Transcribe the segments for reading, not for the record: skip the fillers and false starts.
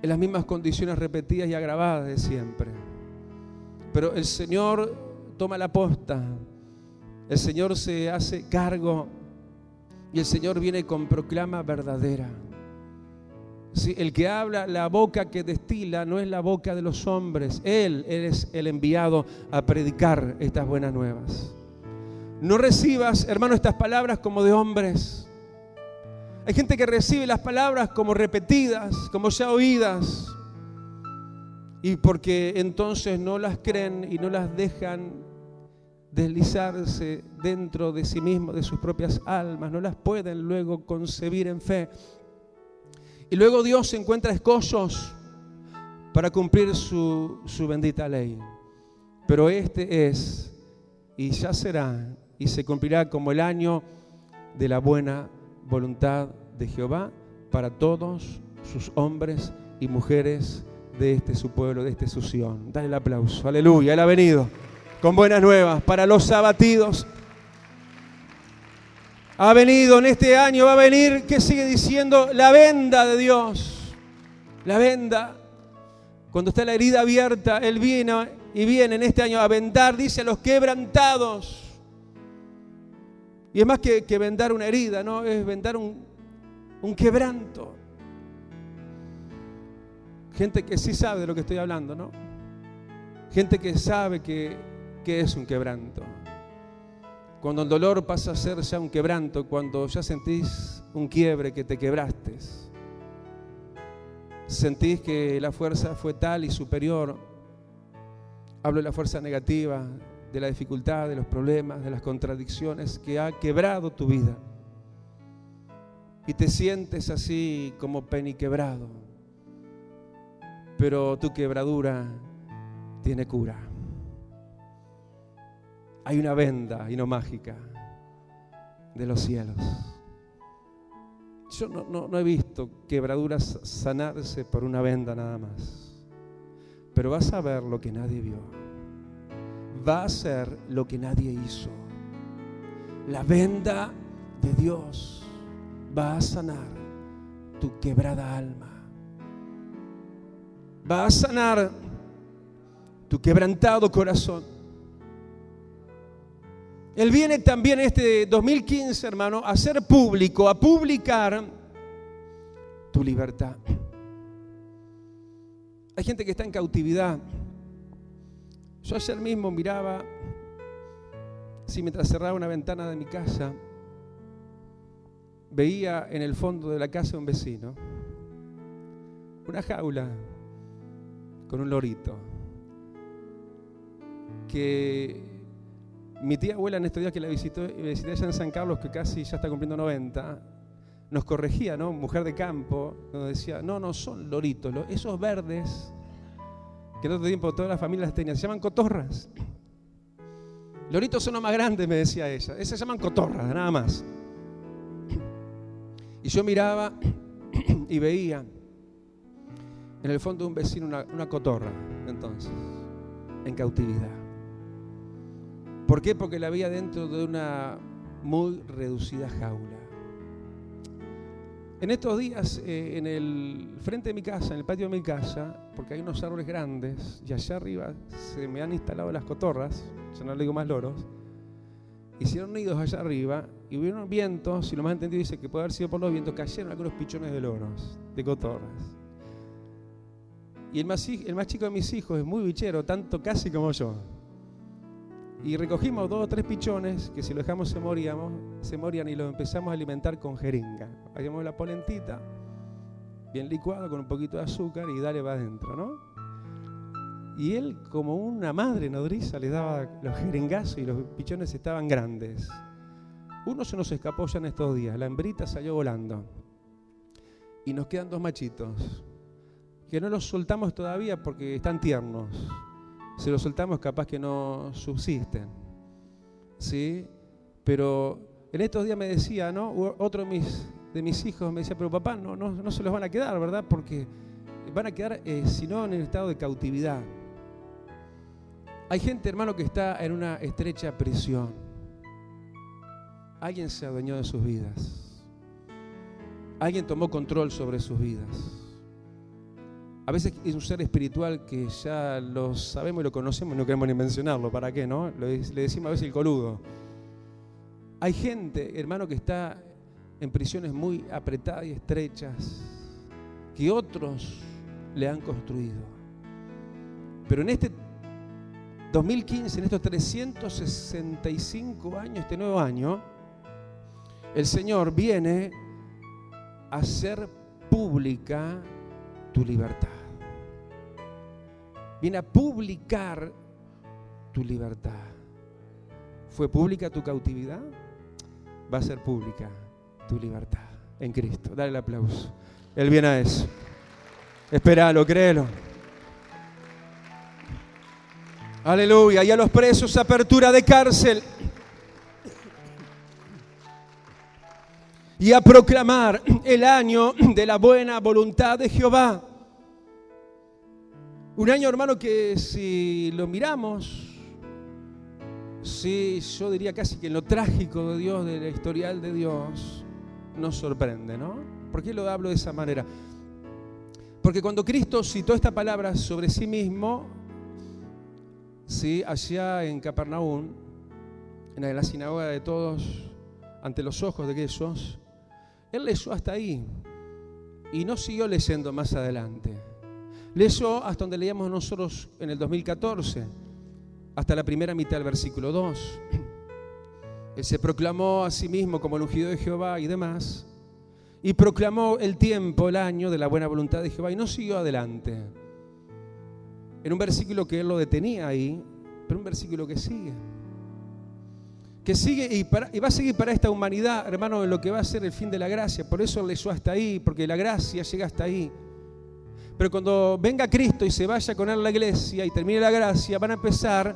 en las mismas condiciones repetidas y agravadas de siempre. Pero el Señor toma la posta, el Señor se hace cargo y el Señor viene con proclama verdadera. Sí, el que habla, la boca que destila, no es la boca de los hombres. Él es el enviado a predicar estas buenas nuevas. No recibas, hermano, estas palabras como de hombres. Hay gente que recibe las palabras como repetidas, como ya oídas, y porque entonces no las creen y no las dejan deslizarse dentro de sí mismos, de sus propias almas, no las pueden luego concebir en fe. Y luego Dios encuentra escollos para cumplir su bendita ley. Pero este es, y ya será, y se cumplirá como el año de la buena voluntad de Jehová para todos sus hombres y mujeres de este su pueblo, de este su Sión. Dale el aplauso, aleluya. Él ha venido con buenas nuevas para los abatidos. Ha venido en este año, va a venir, ¿qué sigue diciendo? La venda de Dios. La venda. Cuando está la herida abierta, Él viene y viene en este año a vendar, dice, a los quebrantados. Y es más que vendar una herida, ¿no? Es vendar un quebranto. Gente que sí sabe de lo que estoy hablando, ¿no? Gente que sabe que es un quebranto. Cuando el dolor pasa a ser ya un quebranto, cuando ya sentís un quiebre, que te quebraste. Sentís que la fuerza fue tal y superior. Hablo de la fuerza negativa, de la dificultad, de los problemas, de las contradicciones que ha quebrado tu vida. Y te sientes así como peniquebrado. Pero tu quebradura tiene cura. Hay una venda, y no mágica, de los cielos. Yo no he visto quebraduras sanarse por una venda nada más. Pero vas a ver lo que nadie vio. Va a ser lo que nadie hizo. La venda de Dios va a sanar tu quebrada alma. Va a sanar tu quebrantado corazón. Él viene también este 2015, hermano, a hacer público, a publicar tu libertad. Hay gente que está en cautividad. Yo ayer mismo miraba, así mientras cerraba una ventana de mi casa, veía en el fondo de la casa de un vecino una jaula con un lorito que mi tía abuela, en estos días que la visité allá en San Carlos, que casi ya está cumpliendo 90, nos corregía, ¿no? Mujer de campo, nos decía, no son loritos, esos verdes, que en otro tiempo todas las familias tenían, se llaman cotorras. Loritos son los más grandes, me decía ella, esas se llaman cotorras, nada más. Y yo miraba y veía en el fondo de un vecino una cotorra, entonces, en cautividad. ¿Por qué? Porque la veía dentro de una muy reducida jaula. En estos días, en el frente de mi casa, en el patio de mi casa, porque hay unos árboles grandes, y allá arriba se me han instalado las cotorras, yo no le digo más loros, hicieron nidos allá arriba, y hubieron vientos, si lo más entendido dice que puede haber sido por los vientos, cayeron algunos pichones de loros, de cotorras. Y el más chico de mis hijos es muy bichero, tanto casi como yo. Y recogimos 2 o 3 pichones que si lo dejamos se morían y los empezamos a alimentar con jeringa. Hacíamos la polentita, bien licuado con un poquito de azúcar y dale va adentro, ¿no? Y él, como una madre nodriza, les daba los jeringazos y los pichones estaban grandes. Uno se nos escapó ya en estos días, la hembrita salió volando. Y nos quedan 2 machitos, que no los soltamos todavía porque están tiernos. Si los soltamos capaz que no subsisten, ¿sí? Pero en estos días me decía, ¿no? Otro de mis hijos me decía, pero papá, no se los van a quedar, ¿verdad? Porque van a quedar, si no, en el estado de cautividad. Hay gente, hermano, que está en una estrecha prisión. Alguien se adueñó de sus vidas. Alguien tomó control sobre sus vidas. A veces es un ser espiritual que ya lo sabemos y lo conocemos y no queremos ni mencionarlo. ¿Para qué, no? Le decimos a veces el coludo. Hay gente, hermano, que está en prisiones muy apretadas y estrechas que otros le han construido. Pero en este 2015, en estos 365 años, este nuevo año, el Señor viene a hacer pública tu libertad. Viene a publicar tu libertad. ¿Fue pública tu cautividad? Va a ser pública tu libertad en Cristo. Dale el aplauso. Él viene a eso. Espéralo, créelo. Aleluya. Y a los presos, apertura de cárcel. Y a proclamar el año de la buena voluntad de Jehová. Un año, hermano, que si lo miramos, sí, yo diría casi que en lo trágico de Dios, del historial de Dios, nos sorprende, ¿no? ¿Por qué lo hablo de esa manera? Porque cuando Cristo citó esta palabra sobre sí mismo, sí, allá en Capernaum, en la sinagoga de todos, ante los ojos de aquellos, Él leyó hasta ahí y no siguió leyendo más adelante. Leyó hasta donde leíamos nosotros en el 2014, hasta la primera mitad del versículo 2. Él se proclamó a sí mismo como el ungido de Jehová y demás, y proclamó el tiempo, el año de la buena voluntad de Jehová, y no siguió adelante. En un versículo que él lo detenía ahí, pero un versículo que sigue y va a seguir para esta humanidad, hermano, en lo que va a ser el fin de la gracia. Por eso leyó hasta ahí, porque la gracia llega hasta ahí. Pero cuando venga Cristo y se vaya con él la iglesia y termine la gracia, van a empezar,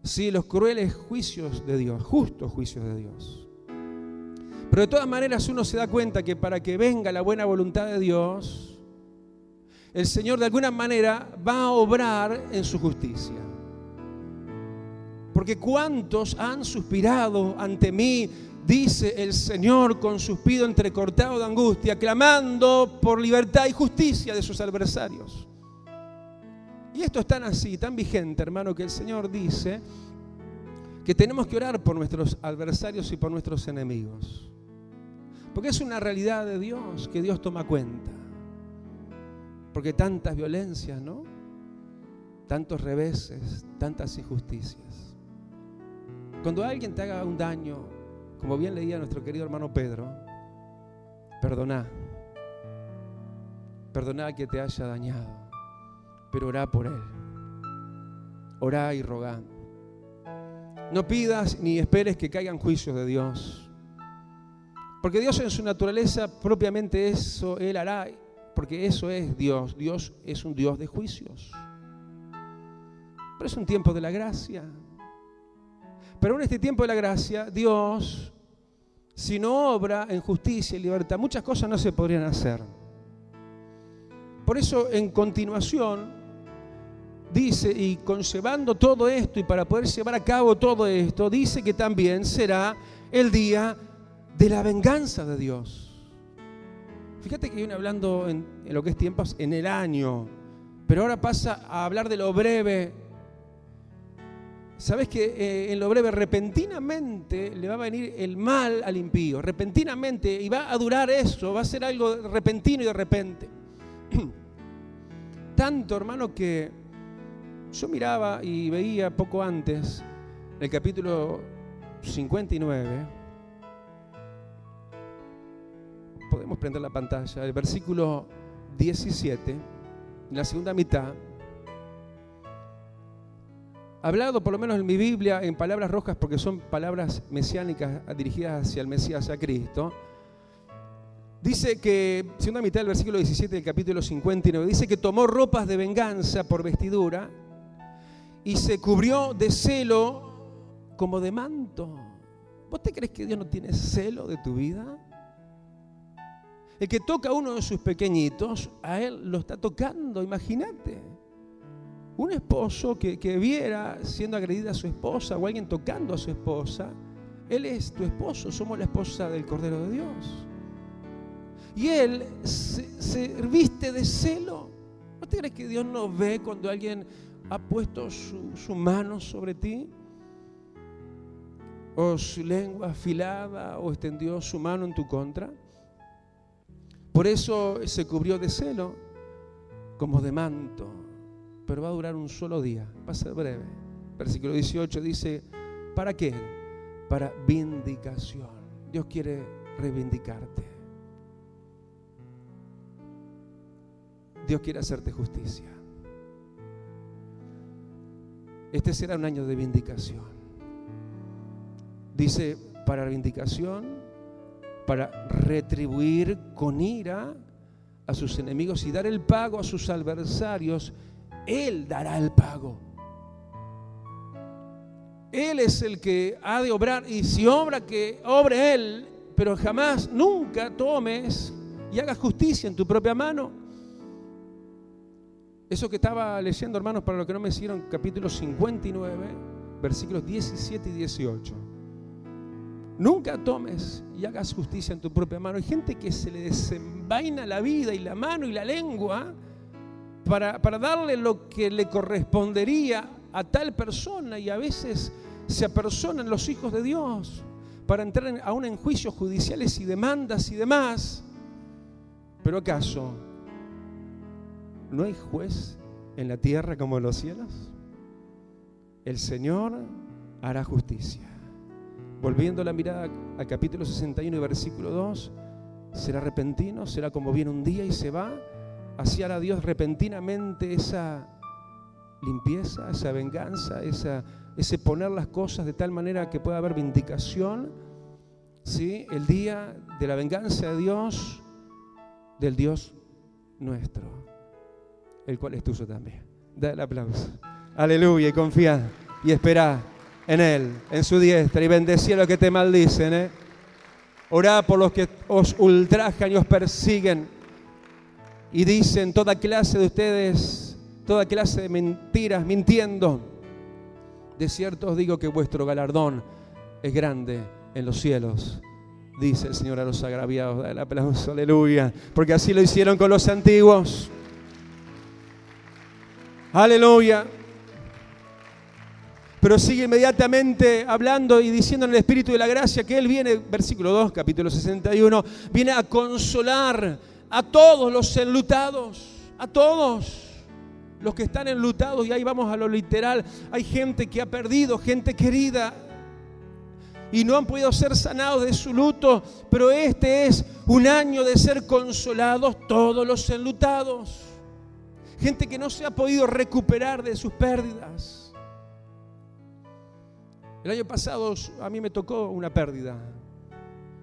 sí, los crueles juicios de Dios, justos juicios de Dios. Pero de todas maneras uno se da cuenta que para que venga la buena voluntad de Dios, el Señor de alguna manera va a obrar en su justicia. Porque cuántos han suspirado ante mí, dice el Señor con suspiro entrecortado de angustia, clamando por libertad y justicia de sus adversarios. Y esto es tan así, tan vigente, hermano, que el Señor dice que tenemos que orar por nuestros adversarios y por nuestros enemigos. Porque es una realidad de Dios que Dios toma cuenta. Porque tantas violencias, ¿no? Tantos reveses, tantas injusticias. Cuando alguien te haga un daño, como bien leía nuestro querido hermano Pedro, perdoná. Perdoná al que te haya dañado, pero orá por él. Orá y rogá. No pidas ni esperes que caigan juicios de Dios. Porque Dios en su naturaleza propiamente eso Él hará, porque eso es Dios. Dios es un Dios de juicios. Pero es un tiempo de la gracia. Pero en este tiempo de la gracia, Dios, si no obra en justicia y libertad, muchas cosas no se podrían hacer. Por eso, en continuación, dice, y conllevando todo esto, y para poder llevar a cabo todo esto, dice que también será el día de la venganza de Dios. Fíjate que viene hablando en lo que es tiempos, en el año, pero ahora pasa a hablar de lo breve. ¿Sabes que en lo breve, repentinamente, le va a venir el mal al impío? Repentinamente, y va a durar eso, va a ser algo repentino y de repente. Tanto, hermano, que yo miraba y veía poco antes, el capítulo 59, podemos prender la pantalla, el versículo 17, en la segunda mitad, hablado por lo menos en mi Biblia en palabras rojas, porque son palabras mesiánicas dirigidas hacia el Mesías, hacia Cristo. Dice que, segunda mitad del versículo 17 del capítulo 59, dice que tomó ropas de venganza por vestidura y se cubrió de celo como de manto. ¿Vos te crees que Dios no tiene celo de tu vida? El que toca a uno de sus pequeñitos, a él lo está tocando, imagínate. Un esposo que viera siendo agredida a su esposa o alguien tocando a su esposa, él es tu esposo, somos la esposa del Cordero de Dios. Y él se viste de celo ¿No te crees que Dios no ve cuando alguien ha puesto su mano sobre ti? ¿O su lengua afilada o extendió su mano en tu contra? Por eso se cubrió de celo como de manto, pero va a durar un solo día, va a ser breve. Versículo 18 dice, ¿para qué? Para vindicación. Dios quiere reivindicarte. Dios quiere hacerte justicia. Este será un año de vindicación. Dice, para vindicación, para retribuir con ira a sus enemigos y dar el pago a sus adversarios. Él dará el pago. Él es el que ha de obrar, y si obra, que obre Él, pero jamás, nunca tomes y hagas justicia en tu propia mano. Eso que estaba leyendo, hermanos, para los que no me siguieron, capítulo 59, versículos 17 y 18. Nunca tomes y hagas justicia en tu propia mano. Hay gente que se le desenvaina la vida y la mano y la lengua para darle lo que le correspondería a tal persona, y a veces se apersonan los hijos de Dios para entrar aún en juicios judiciales y demandas y demás. ¿Pero acaso no hay juez en la tierra como en los cielos? El Señor hará justicia. Volviendo la mirada al capítulo 61 y versículo 2, será repentino, será como viene un día y se va. Así hará Dios repentinamente esa limpieza, esa venganza, ese poner las cosas de tal manera que pueda haber vindicación. ¿Sí? El día de la venganza de Dios, del Dios nuestro, el cual es tuyo también. Da el aplauso. Aleluya, y confía y espera en Él, en su diestra, y bendecía a los que te maldicen. Orá por los que os ultrajan y os persiguen y dicen toda clase de ustedes, toda clase de mentiras, mintiendo. De cierto os digo que vuestro galardón es grande en los cielos, dice el Señor a los agraviados. Da el aplauso, aleluya, porque así lo hicieron con los antiguos. Aleluya. Pero sigue inmediatamente hablando y diciendo en el Espíritu de la Gracia que Él viene, versículo 2, capítulo 61, viene a consolar a todos los enlutados, a todos los que están enlutados. Y ahí vamos a lo literal. Hay gente que ha perdido, gente querida, y no han podido ser sanados de su luto, pero este es un año de ser consolados todos los enlutados. Gente que no se ha podido recuperar de sus pérdidas. El año pasado a mí me tocó una pérdida.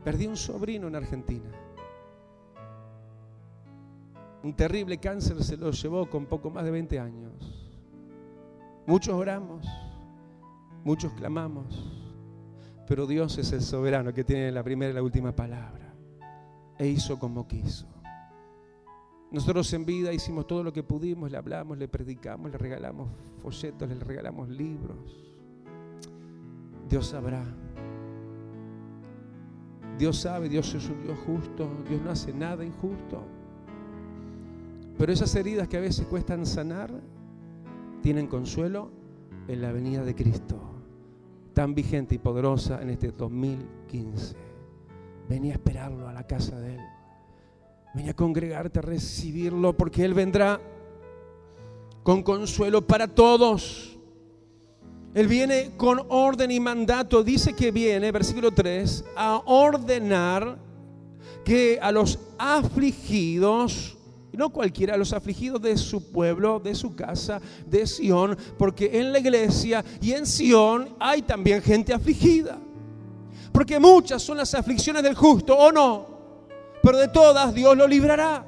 Perdí un sobrino en Argentina. Un terrible cáncer se lo llevó con poco más de 20 años. Muchos oramos, muchos clamamos, pero Dios es el soberano que tiene la primera y la última palabra. E hizo como quiso. Nosotros en vida hicimos todo lo que pudimos, le hablamos, le predicamos, le regalamos folletos, le regalamos libros. Dios sabrá. Dios sabe, Dios es un Dios justo, Dios no hace nada injusto. Pero esas heridas que a veces cuestan sanar, tienen consuelo en la venida de Cristo, tan vigente y poderosa en este 2015. Vení a esperarlo a la casa de Él. Vení a congregarte, a recibirlo, porque Él vendrá con consuelo para todos. Él viene con orden y mandato. Dice que viene, versículo 3, a ordenar que a los afligidos, no cualquiera, a los afligidos de su pueblo, de su casa, de Sión, porque en la iglesia y en Sión hay también gente afligida. Porque muchas son las aflicciones del justo, ¿o no? Pero de todas Dios lo librará.